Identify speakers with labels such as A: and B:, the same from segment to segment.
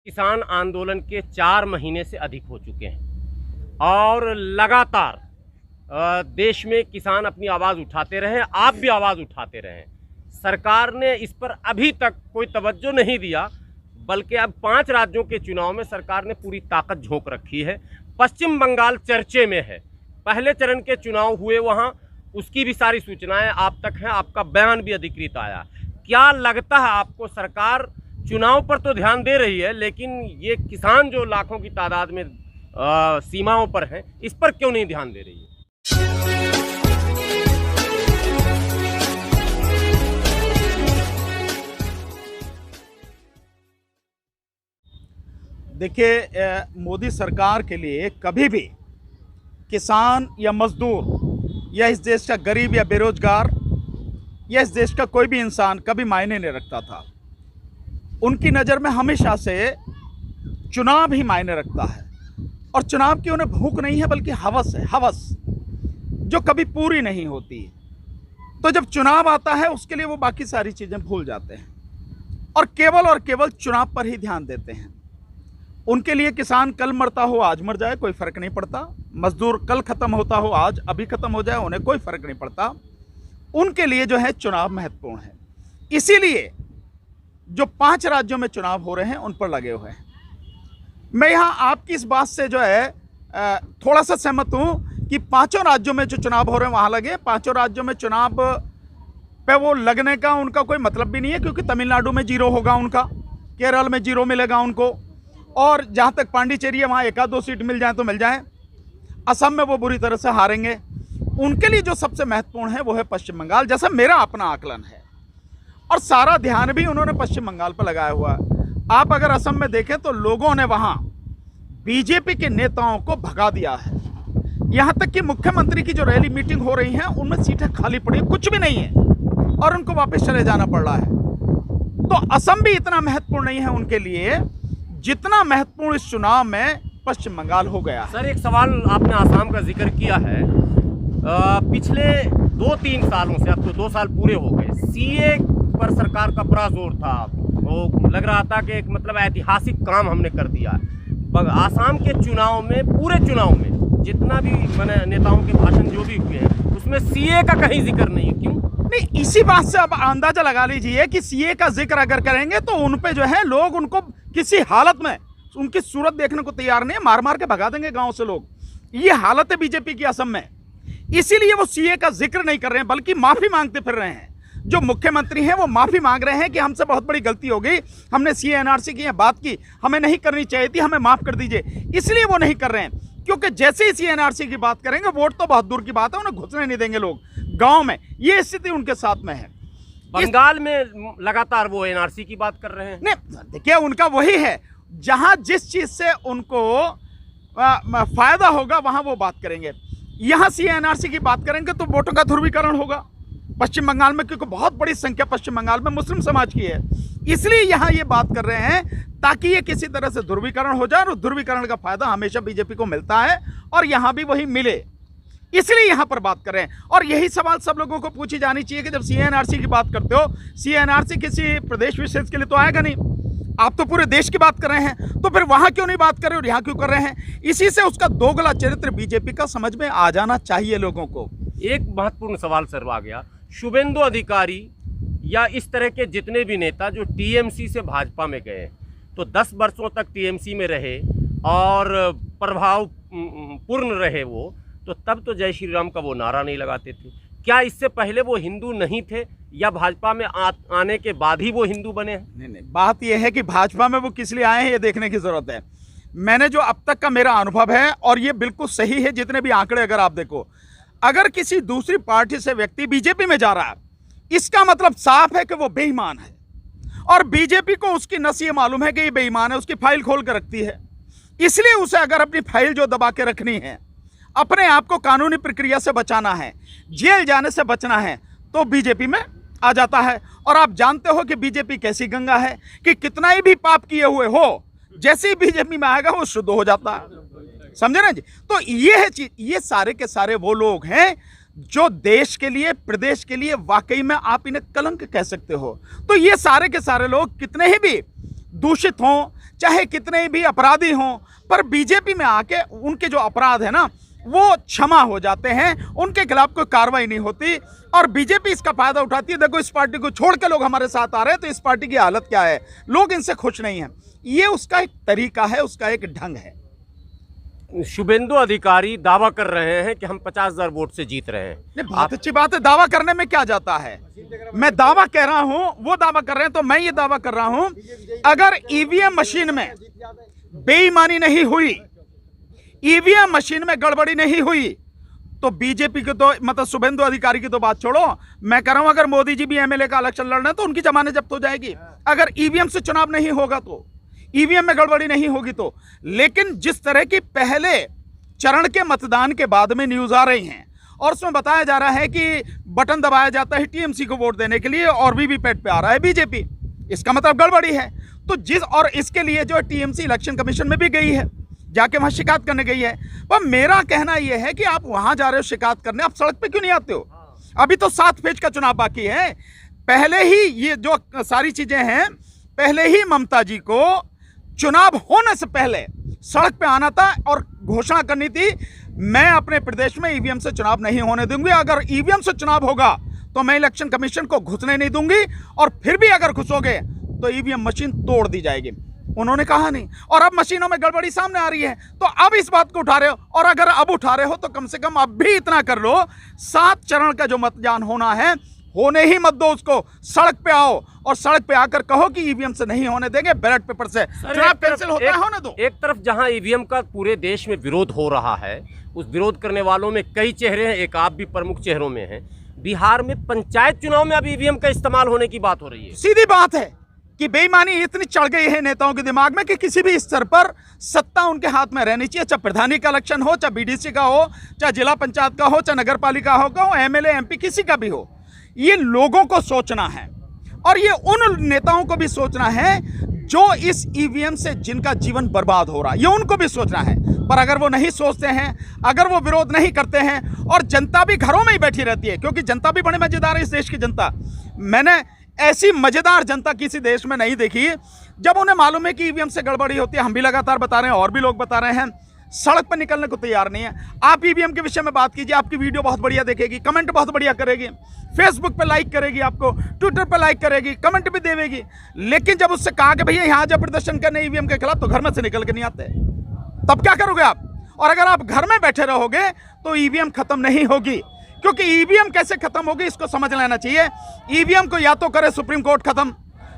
A: किसान आंदोलन के 4 महीने से अधिक हो चुके हैं और लगातार देश में किसान अपनी आवाज़ उठाते रहे, आप भी आवाज़ उठाते रहे। सरकार ने इस पर अभी तक कोई तवज्जो नहीं दिया, बल्कि अब 5 राज्यों के चुनाव में सरकार ने पूरी ताकत झोंक रखी है। पश्चिम बंगाल चर्चे में है, पहले चरण के चुनाव हुए वहाँ, उसकी भी सारी सूचनाएं आप तक हैं, आपका बयान भी अधिकृत आया। क्या लगता है आपको, सरकार चुनाव पर तो ध्यान दे रही है, लेकिन ये किसान जो लाखों की तादाद में सीमाओं पर हैं, इस पर क्यों नहीं ध्यान दे रही है?
B: देखिए, मोदी सरकार के लिए कभी भी किसान या मजदूर या इस देश का गरीब या बेरोजगार या इस देश का कोई भी इंसान कभी मायने नहीं रखता था। उनकी नज़र में हमेशा से चुनाव ही मायने रखता है, और चुनाव की उन्हें भूख नहीं है बल्कि हवस है, हवस जो कभी पूरी नहीं होती। तो जब चुनाव आता है उसके लिए वो बाकी सारी चीज़ें भूल जाते हैं और केवल चुनाव पर ही ध्यान देते हैं। उनके लिए किसान कल मरता हो आज मर जाए कोई फ़र्क नहीं पड़ता, मजदूर कल ख़त्म होता हो आज अभी ख़त्म हो जाए उन्हें कोई फ़र्क नहीं पड़ता। उनके लिए जो है चुनाव महत्वपूर्ण है। इसीलिए जो 5 राज्यों में चुनाव हो रहे हैं उन पर लगे हुए हैं। मैं यहाँ आपकी इस बात से जो है थोड़ा सा सहमत हूँ कि 5 राज्यों में जो चुनाव हो रहे हैं वहाँ लगे। 5 राज्यों में चुनाव पे वो लगने का उनका कोई मतलब भी नहीं है, क्योंकि तमिलनाडु में 0 होगा उनका, केरल में 0 मिलेगा उनको, और जहाँ तक पांडिचेरी है वहाँ 1-2 सीट मिल जाए तो मिल जाए। असम में वो बुरी तरह से हारेंगे। उनके लिए जो सबसे महत्वपूर्ण है वो है पश्चिम बंगाल, जैसा मेरा अपना आकलन है, और सारा ध्यान भी उन्होंने पश्चिम बंगाल पर लगाया हुआ है। आप अगर असम में देखें तो लोगों ने वहाँ बीजेपी के नेताओं को भगा दिया है। यहाँ तक कि मुख्यमंत्री की जो रैली मीटिंग हो रही हैं उनमें सीटें खाली पड़ी, कुछ भी नहीं है, और उनको वापस चले जाना पड़ रहा है। तो असम भी इतना महत्वपूर्ण नहीं है उनके लिए जितना महत्वपूर्ण इस चुनाव में पश्चिम बंगाल हो गया।
A: सर, एक सवाल, आपने आसाम का जिक्र किया है। पिछले 2-3 सालों से, अब तो 2 साल पूरे हो गए, सीए पर सरकार का बड़ा जोर था। वो लग रहा था कि एक मतलब ऐतिहासिक काम हमने कर दिया है। आसाम के चुनाव में, पूरे चुनाव में जितना भी मैंने नेताओं के भाषण जो भी हुए हैं उसमें सीए का कहीं जिक्र नहीं है। क्यों
B: नहीं? इसी बात से अब अंदाजा लगा लीजिए कि सीए का जिक्र अगर करेंगे तो उन पे जो है लोग उनको किसी हालत में उनकी सूरत देखने को तैयार नहीं है, मार मार के भगा देंगे गांव से लोग। ये हालत है बीजेपी की असम में, इसीलिए वो सीए का जिक्र नहीं कर रहे हैं, बल्कि माफी मांगते फिर रहे हैं। जो मुख्यमंत्री हैं वो माफी मांग रहे हैं कि हमसे बहुत बड़ी गलती हो गई, हमने सीए एनआरसी की बात की, हमें नहीं करनी चाहिए थी, हमें माफ कर दीजिए। इसलिए वो नहीं कर रहे हैं, क्योंकि जैसे ही सीए एनआरसी की बात करेंगे वोट तो बहुत दूर की बात है, उन्हें घुसने नहीं देंगे लोग गाँव में। ये स्थिति उनके साथ में है।
A: बंगाल में लगातार वो एनआरसी की बात कर रहे हैं।
B: नहीं, देखिए, उनका वही है, जहां जिस चीज से उनको फायदा होगा वहां वो बात करेंगे। यहां सीए एनआरसी की बात करेंगे तो वोटों का ध्रुवीकरण होगा पश्चिम बंगाल में, क्योंकि बहुत बड़ी संख्या पश्चिम बंगाल में मुस्लिम समाज की है। इसलिए यहां ये बात कर रहे हैं ताकि ये किसी तरह से ध्रुवीकरण हो जाए, और ध्रुवीकरण का फायदा हमेशा बीजेपी को मिलता है और यहां भी वही मिले, इसलिए यहां पर बात कर रहे हैं। और यही सवाल सब लोगों को पूछी जानी चाहिए कि जब सीएनआरसी की बात करते हो, सीएनआरसी किसी प्रदेश विशेष के लिए तो आएगा नहीं, आप तो पूरे देश की बात कर रहे हैं, तो फिर वहां क्यों नहीं बात कर रहे और यहां क्यों कर रहे हैं? इसी से उसका दोगला चरित्र बीजेपी का समझ में आ जाना चाहिए लोगों को।
A: एक महत्वपूर्ण सवाल सर आ गया, शुभेंदु अधिकारी या इस तरह के जितने भी नेता जो टीएमसी से भाजपा में गए, तो 10 वर्षों तक टीएमसी में रहे और प्रभाव पूर्ण रहे वो, तो तब तो जय श्री राम का वो नारा नहीं लगाते थे। क्या इससे पहले वो हिंदू नहीं थे, या भाजपा में आने के बाद ही वो हिंदू बने हैं?
B: नहीं, बात यह है कि भाजपा में वो किस लिए आए हैं ये देखने की जरूरत है। मैंने जो अब तक का मेरा अनुभव है, और ये बिल्कुल सही है, जितने भी आंकड़े अगर आप देखो, अगर किसी दूसरी पार्टी से व्यक्ति बीजेपी में जा रहा है, इसका मतलब साफ है कि वो बेईमान है, और बीजेपी को उसकी नस ये मालूम है कि ये बेईमान है, उसकी फाइल खोल कर रखती है। इसलिए उसे अगर अपनी फाइल जो दबा के रखनी है, अपने आप को कानूनी प्रक्रिया से बचाना है, जेल जाने से बचना है, तो बीजेपी में आ जाता है। और आप जानते हो कि बीजेपी कैसी गंगा है कि कितना ही भी पाप किए हुए हो, जैसे ही बीजेपी में आएगा वो शुद्ध हो जाता है। समझे ना जी? तो ये है चीज, ये सारे के सारे वो लोग हैं जो देश के लिए, प्रदेश के लिए वाकई में आप इन्हें कलंक कह सकते हो। तो ये सारे के सारे लोग कितने ही भी दूषित हों, चाहे कितने भी अपराधी हों, पर बीजेपी में आके उनके जो अपराध है ना वो क्षमा हो जाते हैं, उनके खिलाफ कोई कार्रवाई नहीं होती और बीजेपी इसका फायदा उठाती है। देखो इस पार्टी को छोड़ के लोग हमारे साथ आ रहे हैं तो इस पार्टी की हालत क्या है, लोग इनसे खुश नहीं हैं। ये उसका एक तरीका है, उसका एक ढंग है।
A: शुभेंदु अधिकारी दावा कर रहे हैं कि हम 50,000 वोट से जीत रहे हैं।
B: नहीं, बहुत अच्छी बात है, दावा करने में क्या जाता है। मैं दावा कह रहा हूं, वो दावा कर रहे हैं तो मैं ये दावा कर रहा हूं, अगर ईवीएम मशीन में बेईमानी नहीं हुई, ईवीएम मशीन में गड़बड़ी नहीं हुई, तो बीजेपी की तो मतलब शुभेंदु अधिकारी की तो बात छोड़ो, मैं कह रहा हूं अगर मोदी जी भी एमएलए का इलेक्शन लड़ रहे हैं तो उनकी जमानत जब्त हो जाएगी। अगर ईवीएम से चुनाव नहीं होगा तो, ईवीएम में गड़बड़ी नहीं होगी तो। लेकिन जिस तरह की पहले चरण के मतदान के बाद में न्यूज आ रही हैं और उसमें बताया जा रहा है कि बटन दबाया जाता है टीएमसी को वोट देने के लिए और वीवीपैट पे आ रहा है बीजेपी, इसका मतलब गड़बड़ी है। तो जिस और इसके लिए जो टीएमसी इलेक्शन कमीशन में भी गई है, जाके वहां शिकायत करने गई है। पर मेरा कहना यह है कि आप वहां जा रहे हो शिकायत करने, आप सड़क पे क्यों नहीं आते हो? अभी तो 7 फेज का चुनाव बाकी है। पहले ही ये जो सारी चीजें हैं, पहले ही ममता जी को चुनाव होने से पहले सड़क पे आना था और घोषणा करनी थी, मैं अपने प्रदेश में ईवीएम से चुनाव नहीं होने दूंगी। अगर ईवीएम से चुनाव होगा तो मैं इलेक्शन कमीशन को घुसने नहीं दूंगी और फिर भी अगर घुसोगे तो ईवीएम मशीन तोड़ दी जाएगी। उन्होंने कहा नहीं और अब मशीनों में गड़बड़ी सामने आ रही है, तो अब इस बात को उठा रहे हो। और अगर अब उठा रहे हो तो कम से कम अब भी इतना कर लो, 7 चरण का जो मतदान होना है, होने ही मत दो उसको, सड़क पे आओ और सड़क पे आकर कहो कि ईवीएम से नहीं होने देंगे, बैलेट पेपर से चुनाव कैंसिल होता है, होने दो।
A: एक तरफ जहां ईवीएम का पूरे देश में विरोध हो रहा है, उस विरोध करने वालों में कई चेहरे हैं, एक आप भी प्रमुख चेहरों में हैं। बिहार में पंचायत चुनाव में अब ईवीएम का इस्तेमाल होने की बात हो रही है।
B: सीधी बात है कि बेईमानी इतनी चढ़ गई है नेताओं के दिमाग में कि किसी भी स्तर पर सत्ता उनके हाथ में रहनी चाहिए, चाहे प्रधानी का इलेक्शन हो, चाहे बीडीसी का हो, चाहे जिला पंचायत का हो, चाहे नगर पालिका हो, एमएलए एमपी किसी का भी हो। ये लोगों को सोचना है और ये उन नेताओं को भी सोचना है जो इस ईवीएम से जिनका जीवन बर्बाद हो रहा है, ये उनको भी सोचना है। पर अगर वो नहीं सोचते हैं, अगर वो विरोध नहीं करते हैं और जनता भी घरों में ही बैठी रहती है, क्योंकि जनता भी बड़े मजेदार है इस देश की जनता। मैंने ऐसी मजेदार जनता किसी देश में नहीं देखी। जब उन्हें मालूम है कि ईवीएम से गड़बड़ी होती है, हम भी लगातार बता रहे हैं और भी लोग बता रहे हैं, सड़क पर निकलने को तैयार नहीं है। आप ईवीएम के विषय में बात कीजिए, आपकी वीडियो बहुत बढ़िया देखेगी, कमेंट बहुत बढ़िया करेगी, फेसबुक पे लाइक करेगी, आपको ट्विटर पे लाइक करेगी, कमेंट भी देगी। लेकिन जब उससे कहा कि भैया यहाँ जब प्रदर्शन करने ईवीएम के खिलाफ, तो घर में से निकल के नहीं आते, तब क्या करोगे आप? और अगर आप घर में बैठे रहोगे तो ईवीएम खत्म नहीं होगी, क्योंकि ईवीएम कैसे खत्म होगी इसको समझ लेना चाहिए। ईवीएम को या तो करे सुप्रीम कोर्ट खत्म,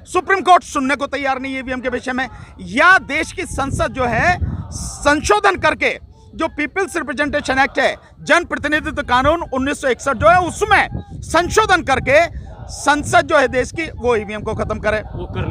B: सुप्रीम कोर्ट सुनने को तैयार नहीं ईवीएम के विषय में, या देश की संसद जो है संशोधन करके, जो पीपल्स रिप्रेजेंटेशन एक्ट है, जन प्रतिनिधित्व कानून 1961 जो है, उसमें संशोधन करके संसद जो है देश की, वो ईवीएम को खत्म करे।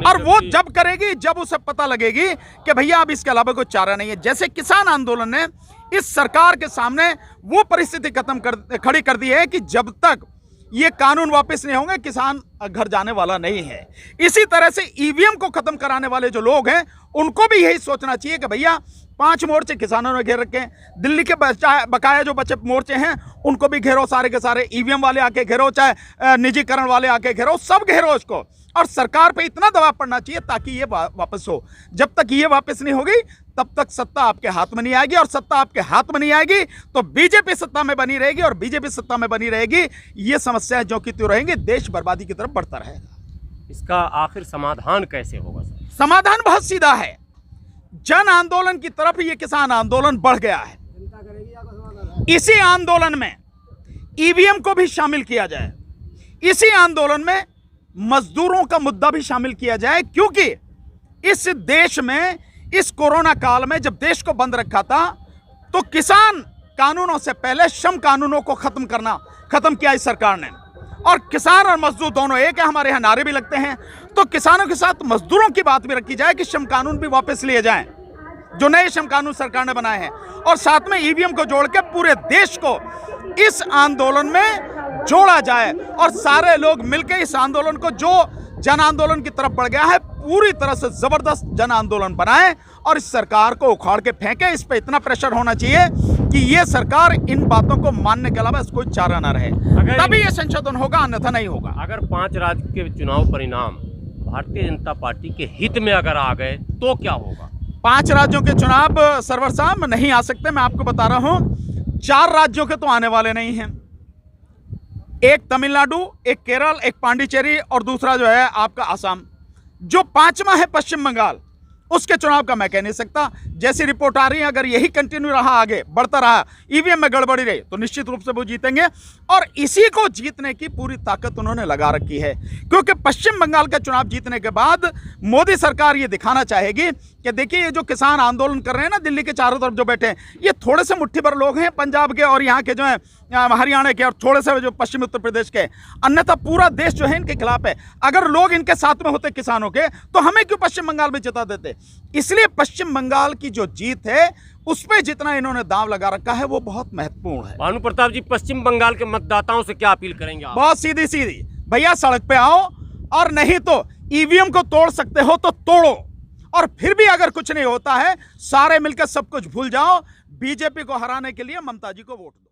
B: और वो जब करेगी जब उसे पता लगेगी कि भैया अब इसके अलावा कोई चारा नहीं है। जैसे किसान आंदोलन ने इस सरकार के सामने वो परिस्थिति खड़ी कर दी है कि जब तक ये कानून वापस नहीं होंगे किसान घर जाने वाला नहीं है। इसी तरह से ईवीएम को खत्म कराने वाले जो लोग हैं उनको भी यही सोचना चाहिए कि भैया 5 मोर्चे किसानों ने घेर रखे हैं, दिल्ली के बकाया जो बचे मोर्चे हैं उनको भी घेरो, सारे के सारे ईवीएम वाले आके घेरो, चाहे निजीकरण वाले आके घेरो, सब घेरो इसको। और सरकार पे इतना दबाव पड़ना चाहिए ताकि ये वापस हो। जब तक ये वापस नहीं होगी तब तक सत्ता आपके हाथ में नहीं आएगी, और सत्ता आपके हाथ में नहीं आएगी तो बीजेपी सत्ता में बनी रहेगी, और बीजेपी सत्ता में बनी रहेगी, ये समस्याएं जो कि त्यों रहेंगी, देश बर्बादी की तरफ बढ़ता रहेगा।
A: इसका आखिर समाधान कैसे होगा सर?
B: समाधान बहुत सीधा है, जन आंदोलन की तरफ ये किसान आंदोलन बढ़ गया है। इसी आंदोलन में ईवीएम को भी शामिल किया जाए, इसी आंदोलन में मजदूरों का मुद्दा भी शामिल किया जाए, क्योंकि इस देश में इस कोरोना काल में जब देश को बंद रखा था तो किसान कानूनों से पहले श्रम कानूनों को खत्म किया इस सरकार ने। और किसान और मजदूर दोनों एक है, हमारे यहाँ नारे भी लगते हैं, तो किसानों के साथ मजदूरों की बात भी रखी जाए कि श्रम कानून भी वापस लिए जाएं, जो नए श्रम कानून सरकार ने बनाए हैं, और साथ में ईवीएम को जोड़ के पूरे देश को इस आंदोलन में जोड़ा जाए, और सारे लोग मिलकर इस आंदोलन को, जो जन आंदोलन की तरफ बढ़ गया है, पूरी तरह से जबरदस्त जन आंदोलन बनाए और इस सरकार को उखाड़ के फेंके। इस पे इतना प्रेशर होना चाहिए कि ये सरकार इन बातों को मानने के अलावा कोई चारा ना रहे, तभी ये संशोधन होगा, अन्यथा नहीं होगा।
A: अगर 5 राज्य के चुनाव परिणाम भारतीय जनता पार्टी के हित में अगर आ गए तो क्या होगा?
B: 5 राज्यों के चुनाव सरवर साहब नहीं आ सकते, मैं आपको बता रहा हूं। 4 राज्यों के तो आने वाले नहीं हैं। एक तमिलनाडु, एक केरल, एक पांडिचेरी और दूसरा जो है आपका असम। जो 5वां है पश्चिम बंगाल, उसके चुनाव का मैं कह नहीं सकता। जैसी रिपोर्ट आ रही है, अगर यही कंटिन्यू रहा, आगे बढ़ता रहा, ईवीएम में गड़बड़ी रही, तो निश्चित रूप से वो जीतेंगे। और इसी को जीतने की पूरी ताकत उन्होंने लगा रखी है, क्योंकि पश्चिम बंगाल का चुनाव जीतने के बाद मोदी सरकार ये दिखाना चाहेगी कि देखिए, ये जो किसान आंदोलन कर रहे हैं ना, दिल्ली के चारों तरफ जो बैठे हैं, ये थोड़े से मुट्ठी भर लोग हैं पंजाब के और यहाँ के जो है हरियाणा के और थोड़े से जो पश्चिमी उत्तर प्रदेश के, अन्यथा पूरा देश जो है इनके खिलाफ है। अगर लोग इनके साथ में होते किसानों के, तो हमें क्यों पश्चिम बंगाल में जिता देते? इसलिए पश्चिम बंगाल की जो जीत है, उस पर जितना इन्होंने दांव लगा रखा है, वो बहुत महत्वपूर्ण है।
A: भानु प्रताप जी, पश्चिम बंगाल के मतदाताओं से क्या अपील करेंगे आप?
B: बहुत सीधी सीधी, भैया सड़क पे आओ, और नहीं तो ईवीएम को तोड़ सकते हो तो तोड़ो, और फिर भी अगर कुछ नहीं होता है, सारे मिलकर सब कुछ भूल जाओ। बीजेपी को हराने के लिए ममता जी को वोट दो।